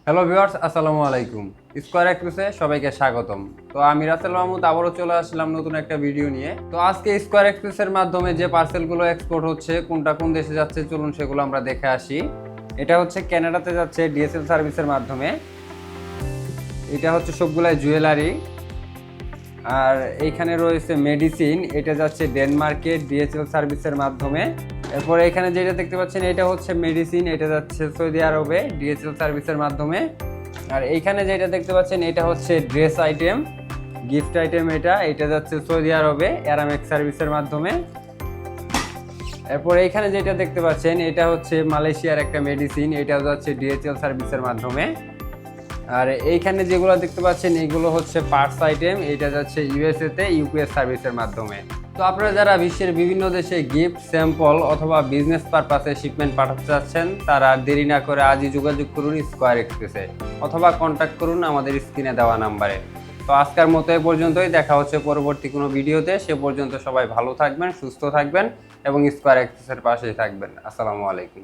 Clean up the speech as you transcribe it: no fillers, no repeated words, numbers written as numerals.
Hello viewers, আসসালামু আলাইকুম। Square এক্সপ্রেসে সবাইকে স্বাগতম। তো আমি রাসেল মাহমুদ আবারও চলে আসলাম নতুন একটা ভিডিও নিয়ে। তো আজকে স্কয়ার এক্সপ্রেসের মাধ্যমে যে পার্সেলগুলো এক্সপোর্ট হচ্ছে, কোনটা কোন দেশে যাচ্ছে, চলুন সেগুলো আমরা দেখে আসি। এটা হচ্ছে কানাডাতে যাচ্ছে ডিএসএল সার্ভিসের মাধ্যমে। এটা হচ্ছে সবগুলাই জুয়েলারি। আর এইখানে রয়েছে মেডিসিন, এটা যাচ্ছে ডেনমার্কে ডিএসএল সার্ভিসের মাধ্যমে। এরপরে এখানে যেটা দেখতে পাচ্ছেন এটা হচ্ছে মেডিসিন, এটা যাচ্ছে সৌদি আরবে ডিএসএল সার্ভিসের মাধ্যমে। আর এইখানে যেটা দেখতে পাচ্ছেন এটা হচ্ছে ড্রেস আইটেম, গিফট আইটেম। এটা যাচ্ছে সৌদি আরবে অ্যারামেক্স সার্ভিসের মাধ্যমে। এরপর এইখানে যেটা দেখতে পাচ্ছেন এটা হচ্ছে মালয়েশিয়ার একটা মেডিসিন, এটা যাচ্ছে ডিএচএল সার্ভিসের মাধ্যমে। আর এইখানে যেগুলো দেখতে পাচ্ছেন এগুলো হচ্ছে পার্টস আইটেম, এটা যাচ্ছে ইউএসএ তে ইউপিএস সার্ভিসের মাধ্যমে। তো আপনারা যারা বিশ্বের বিভিন্ন দেশে গিফট, স্যাম্পল অথবা বিজনেস পারপাসে শিপমেন্ট পাঠাতে চাচ্ছেন, তারা দেরি না করে আজই যোগাযোগ করুন স্কয়ার এক্সপ্রেসে অথবা কন্ট্যাক্ট করুন আমাদের স্ক্রিনে দেওয়া নাম্বারে। তো আজকের মতো এ পর্যন্তই, দেখা হচ্ছে পরবর্তী কোনো ভিডিওতে। সে পর্যন্ত সবাই ভালো থাকবেন, সুস্থ থাকবেন এবং স্কয়ার এক্সপ্রেসের পাশেই থাকবেন। আসসালামু আলাইকুম।